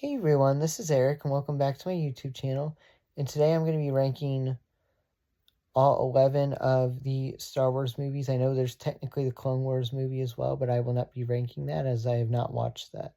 Hey everyone, this is Eric and welcome back to my YouTube channel. And today I'm going to be ranking all 11 of the Star Wars movies. I know there's technically the Clone Wars movie as well, but I will not be ranking that as I have not watched that.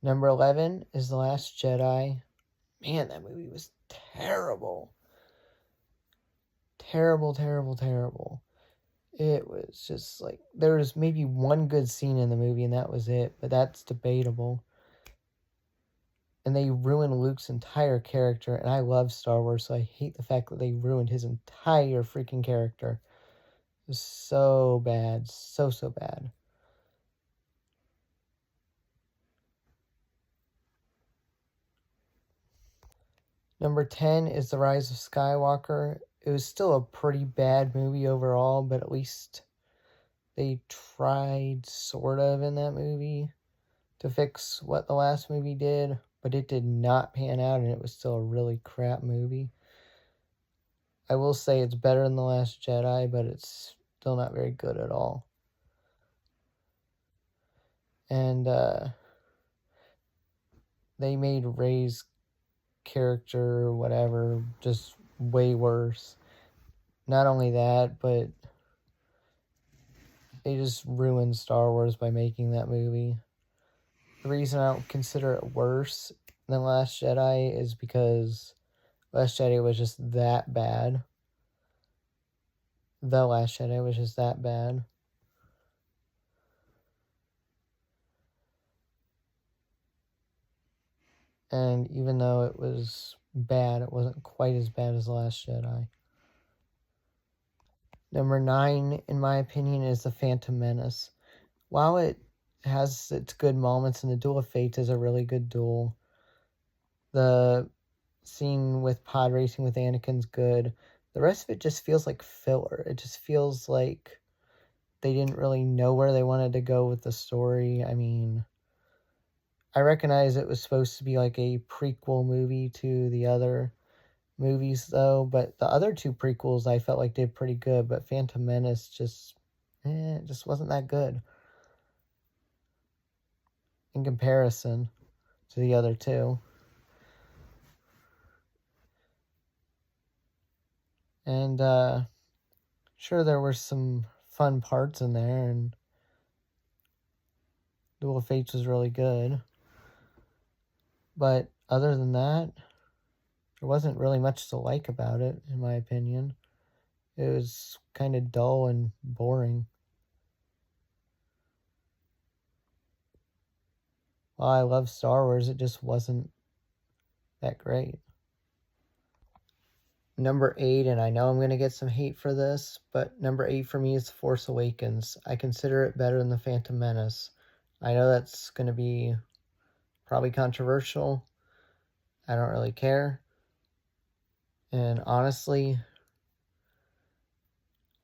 Number 11 is The Last Jedi. Man, that movie was terrible. Terrible, terrible, terrible. It was just like, there was maybe one good scene in the movie and that was it, but that's debatable. And they ruined Luke's entire character, and I love Star Wars, so I hate the fact that they ruined his entire freaking character. It was so bad. So bad. Number 10 is The Rise of Skywalker. It was still a pretty bad movie overall, but at least they tried, sort of, in that movie to fix what the last movie did, but it did not pan out, and it was still a really crap movie. I will say it's better than The Last Jedi, but it's still not very good at all. And they made Rey's character or whatever just way worse. Not only that, but they just ruined Star Wars by making that movie. The reason I don't consider it worse than Last Jedi is because Last Jedi was just that bad. The Last Jedi was just that bad. And even though it was bad, it wasn't quite as bad as The Last Jedi. Number 9, in my opinion, is The Phantom Menace. While it has its good moments, and the Duel of Fates is a really good duel, the scene with pod racing with Anakin's good. The rest of it just feels like filler. It just feels like they didn't really know where they wanted to go with the story. I mean, I recognize it was supposed to be like a prequel movie to the other movies, though, but the other two prequels I felt like did pretty good, but Phantom Menace just wasn't that good in comparison to the other two. And sure, there were some fun parts in there, and Duel of Fates was really good. But other than that, there wasn't really much to like about it, in my opinion. It was kind of dull and boring. While I love Star Wars, it just wasn't that great. Number 8, and I know I'm going to get some hate for this, but number 8 for me is The Force Awakens. I consider it better than The Phantom Menace. I know that's going to be probably controversial. I don't really care. And honestly,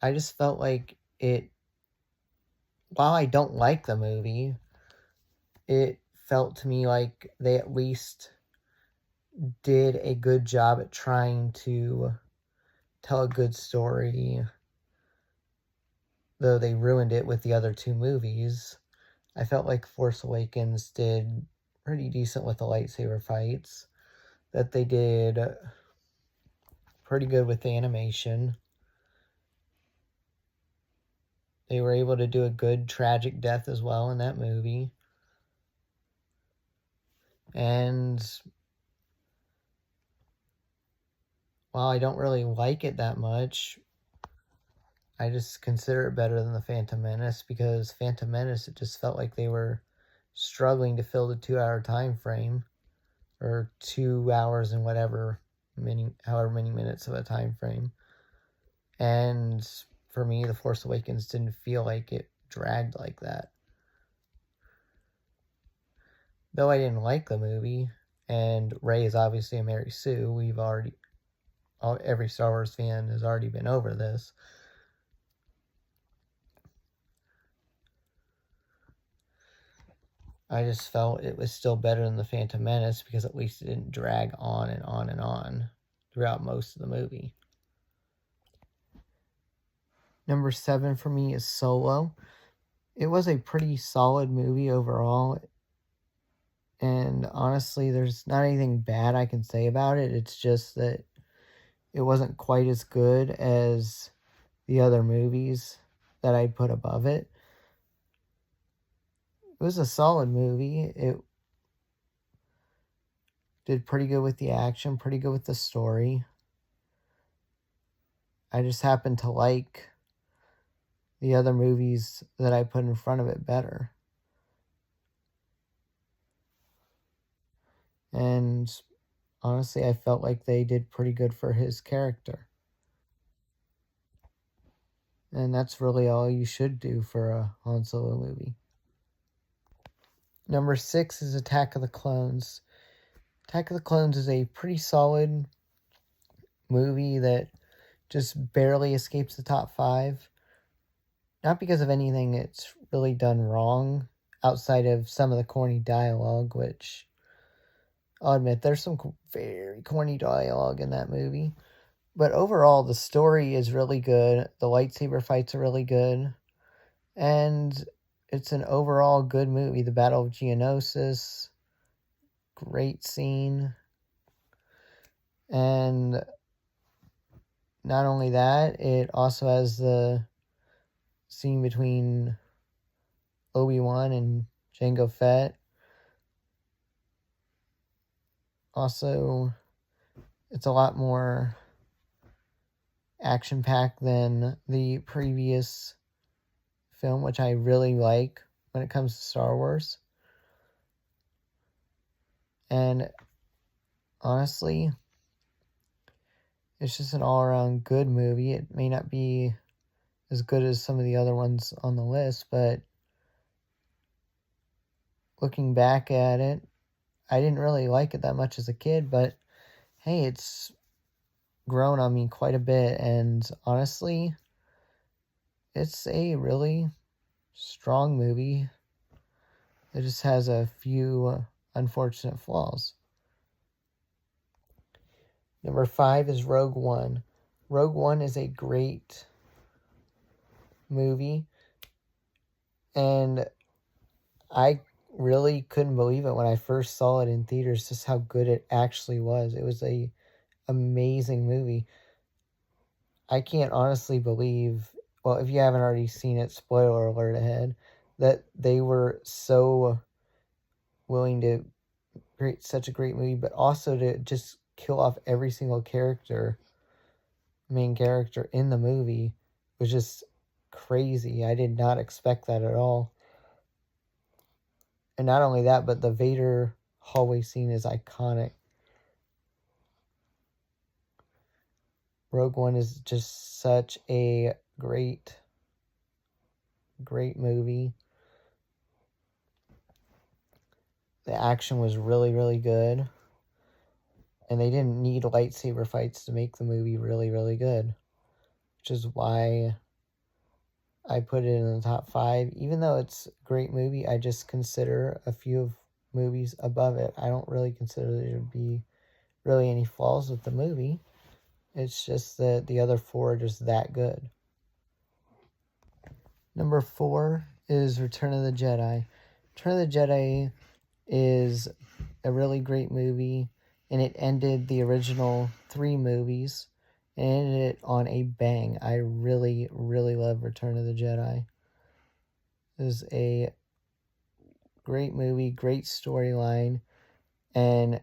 I just felt like it, while I don't like the movie, it felt to me like they at least did a good job at trying to tell a good story, though they ruined it with the other two movies. I felt like Force Awakens did pretty decent with the lightsaber fights, that they did pretty good with the animation. They were able to do a good tragic death as well in that movie. And while I don't really like it that much, I just consider it better than the Phantom Menace, because Phantom Menace, it just felt like they were struggling to fill the 2-hour time frame, or 2 hours and however many minutes of a time frame. And for me, The Force Awakens didn't feel like it dragged like that. Though I didn't like the movie, and Rey is obviously a Mary Sue, every Star Wars fan has already been over this. I just felt it was still better than The Phantom Menace, because at least it didn't drag on and on and on throughout most of the movie. Number 7 for me is Solo. It was a pretty solid movie overall, and honestly, there's not anything bad I can say about it. It's just that it wasn't quite as good as the other movies that I put above it. It was a solid movie. It did pretty good with the action, pretty good with the story. I just happen to like the other movies that I put in front of it better. And honestly, I felt like they did pretty good for his character. And that's really all you should do for a Han Solo movie. Number 6 is Attack of the Clones. Attack of the Clones is a pretty solid movie that just barely escapes the top 5. Not because of anything it's really done wrong, outside of some of the corny dialogue, which I'll admit there's some very corny dialogue in that movie. But overall, the story is really good. The lightsaber fights are really good. And it's an overall good movie. The Battle of Geonosis, great scene. And not only that, it also has the scene between Obi-Wan and Jango Fett. Also, it's a lot more action-packed than the previous film, which I really like when it comes to Star Wars. And honestly, it's just an all-around good movie. It may not be as good as some of the other ones on the list, but looking back at it, I didn't really like it that much as a kid, but hey, it's grown on me quite a bit, and honestly, it's a really strong movie. It just has a few unfortunate flaws. Number 5 is Rogue One. Rogue One is a great movie, and I really couldn't believe it when I first saw it in theaters, just how good it actually was. It was a amazing movie. I can't honestly believe, well, if you haven't already seen it, spoiler alert ahead, that they were so willing to create such a great movie, but also to just kill off every single main character in the movie was just crazy. I did not expect that at all. And not only that, but the Vader hallway scene is iconic. Rogue One is just such a great movie. The action was really, really good. And they didn't need lightsaber fights to make the movie really, really good. Which is why I put it in the top 5. Even though it's a great movie, I just consider a few of movies above it. I don't really consider there to be really any flaws with the movie. It's just that the other 4 are just that good. Number 4 is Return of the Jedi. Return of the Jedi is a really great movie, and it ended the original 3 movies and ended it on a bang. I really, really love Return of the Jedi. It is a great movie, great storyline, and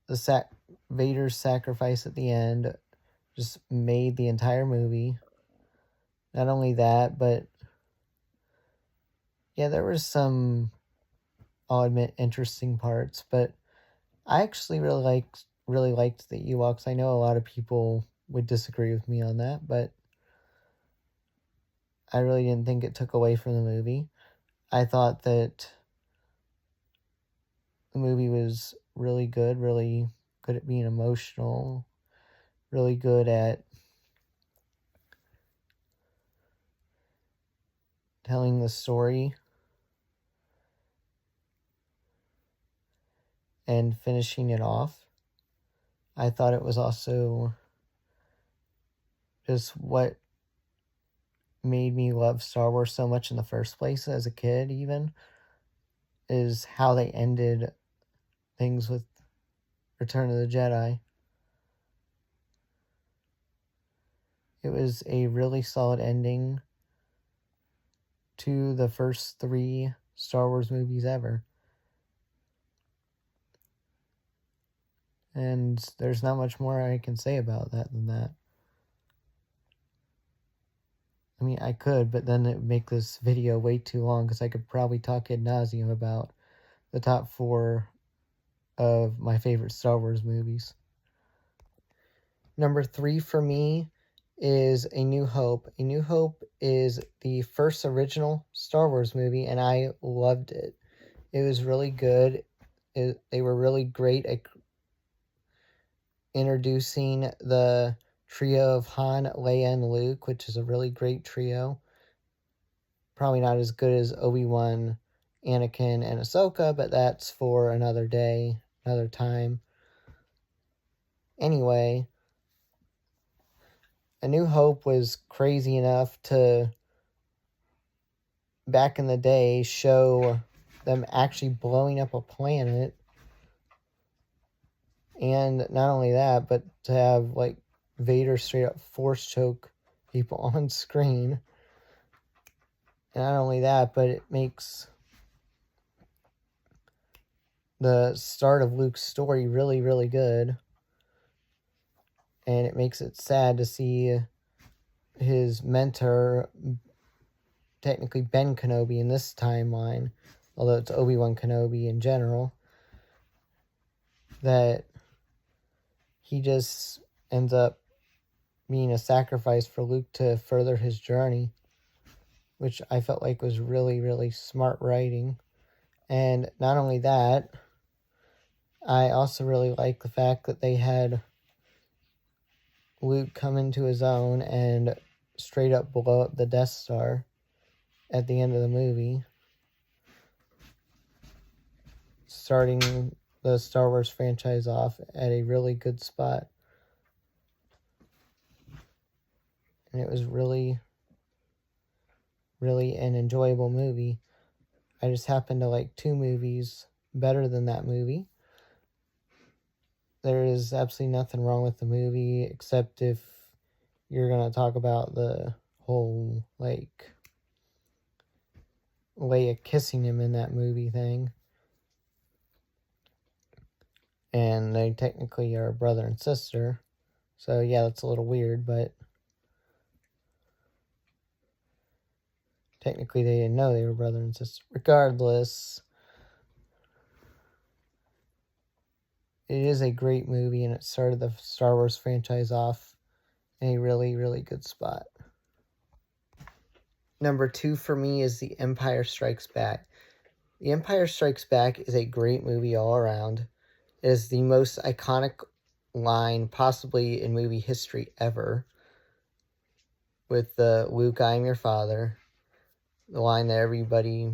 the Vader's sacrifice at the end just made the entire movie. Not only that, but yeah, there was some, I'll admit, interesting parts, but I actually really liked the Ewoks. I know a lot of people would disagree with me on that, but I really didn't think it took away from the movie. I thought that the movie was really good at being emotional, really good at telling the story and finishing it off. I thought it was also just what made me love Star Wars so much in the first place as a kid, even, is how they ended things with Return of the Jedi. It was a really solid ending to the first 3 Star Wars movies ever. And there's not much more I can say about that than that. I mean, I could, but then it would make this video way too long because I could probably talk ad nauseum about the top 4 of my favorite Star Wars movies. Number 3 for me is A New Hope. A New Hope is the first original Star Wars movie, and I loved it. It was really good. They were really great at introducing the trio of Han, Leia, and Luke, which is a really great trio. Probably not as good as Obi-Wan, Anakin, and Ahsoka, but that's for another day, another time. Anyway, A New Hope was crazy enough to, back in the day, show them actually blowing up a planet. And not only that, but to have, like, Vader straight up force choke people on screen. And not only that, but it makes the start of Luke's story really, really good. And it makes it sad to see his mentor, technically Ben Kenobi in this timeline, although it's Obi-Wan Kenobi in general, that he just ends up being a sacrifice for Luke to further his journey, which I felt like was really, really smart writing. And not only that, I also really like the fact that they had Luke come into his own and straight up blow up the Death Star at the end of the movie, starting the Star Wars franchise off at a really good spot. And it was really, really an enjoyable movie. I just happen to like 2 movies better than that movie. There is absolutely nothing wrong with the movie, except if you're going to talk about the whole, like, Leia kissing him in that movie thing. And they technically are brother and sister. So, yeah, that's a little weird, but technically they didn't know they were brother and sister. Regardless, it is a great movie, and it started the Star Wars franchise off in a really, really good spot. Number 2 for me is The Empire Strikes Back. The Empire Strikes Back is a great movie all around. It is the most iconic line possibly in movie history ever, with the Luke, I am your father. The line that everybody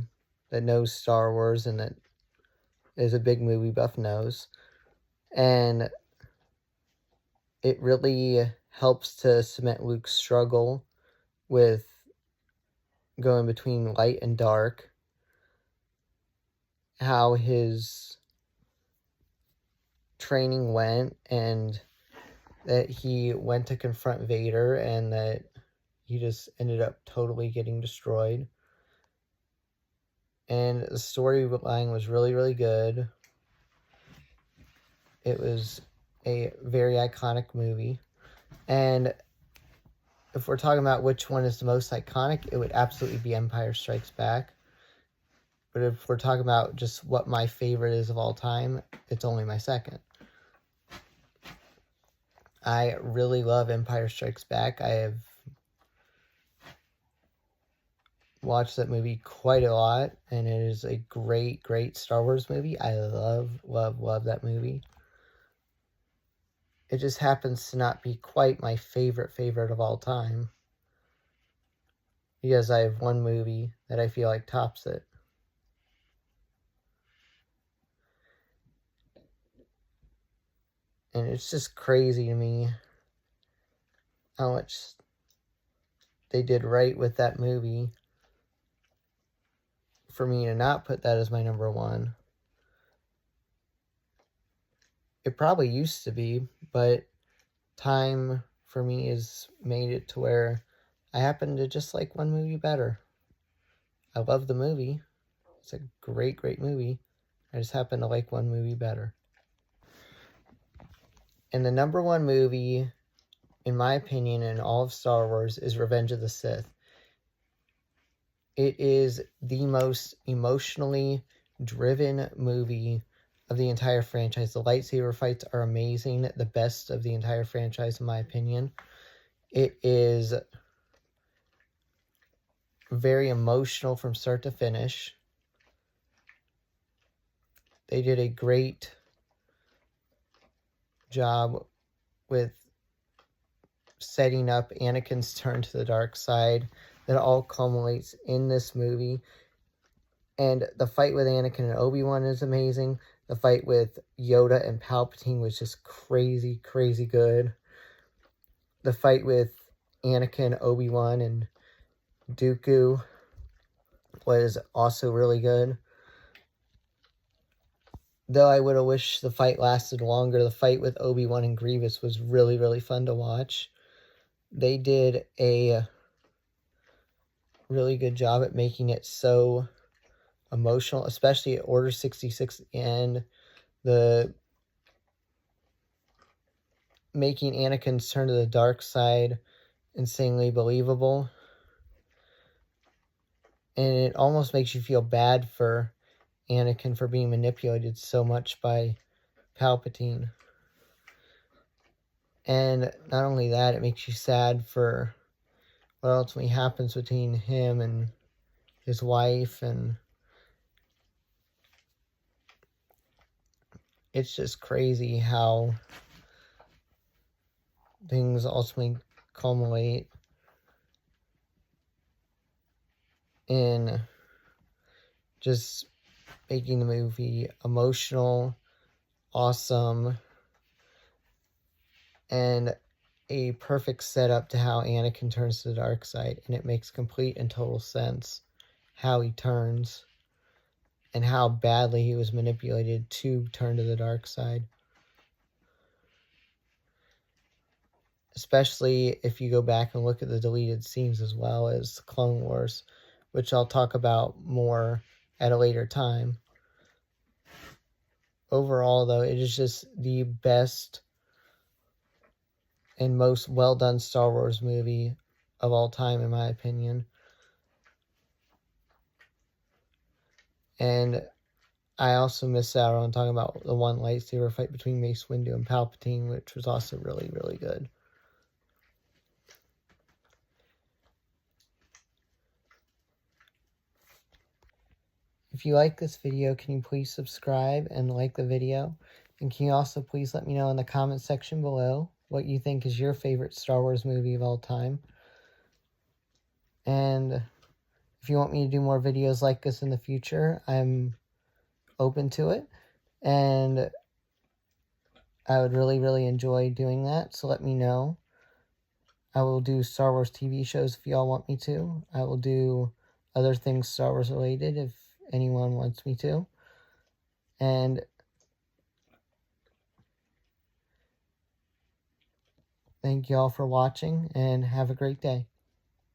that knows Star Wars and that is a big movie buff knows. And it really helps to cement Luke's struggle with going between light and dark, how his training went, and that he went to confront Vader and that he just ended up totally getting destroyed. And the storyline was really, really good. It was a very iconic movie. And if we're talking about which one is the most iconic, it would absolutely be Empire Strikes Back. But if we're talking about just what my favorite is of all time, it's only my second. I really love Empire Strikes Back. I have watched that movie quite a lot, and it is a great, great Star Wars movie. I love, love, love that movie. It just happens to not be quite my favorite of all time, because I have one movie that I feel like tops it. And it's just crazy to me how much they did right with that movie for me to not put that as my number one. It probably used to be, but time for me has made it to where I happen to just like one movie better. I love the movie. It's a great, great movie. I just happen to like one movie better. And the number one movie, in my opinion, in all of Star Wars is Revenge of the Sith. It is the most emotionally driven movie of the entire franchise. The lightsaber fights are amazing. The best of the entire franchise, in my opinion. It is very emotional from start to finish. They did a great job with setting up Anakin's turn to the dark side. That all culminates in this movie. And the fight with Anakin and Obi-Wan is amazing. The fight with Yoda and Palpatine was just crazy, crazy good. The fight with Anakin, Obi-Wan, and Dooku was also really good. Though I would have wished the fight lasted longer, the fight with Obi-Wan and Grievous was really, really fun to watch. They did a really good job at making it so emotional, especially at Order 66 and the making Anakin's turn to the dark side insanely believable. And it almost makes you feel bad for Anakin for being manipulated so much by Palpatine. And not only that, it makes you sad for what ultimately happens between him and his wife, and it's just crazy how things ultimately culminate in just making the movie emotional, awesome, and a perfect setup to how Anakin turns to the dark side. And it makes complete and total sense how he turns and how badly he was manipulated to turn to the dark side. Especially if you go back and look at the deleted scenes as well as Clone Wars, which I'll talk about more at a later time. Overall, though, it is just the best and most well-done Star Wars movie of all time, in my opinion. And I also missed out on talking about the one lightsaber fight between Mace Windu and Palpatine, which was also really, really good. If you like this video, can you please subscribe and like the video? And can you also please let me know in the comment section below what you think is your favorite Star Wars movie of all time? And if you want me to do more videos like this in the future, I'm open to it. And I would really, really enjoy doing that, so let me know. I will do Star Wars TV shows if y'all want me to. I will do other things Star Wars related if anyone wants me to. And thank you all for watching, and have a great day.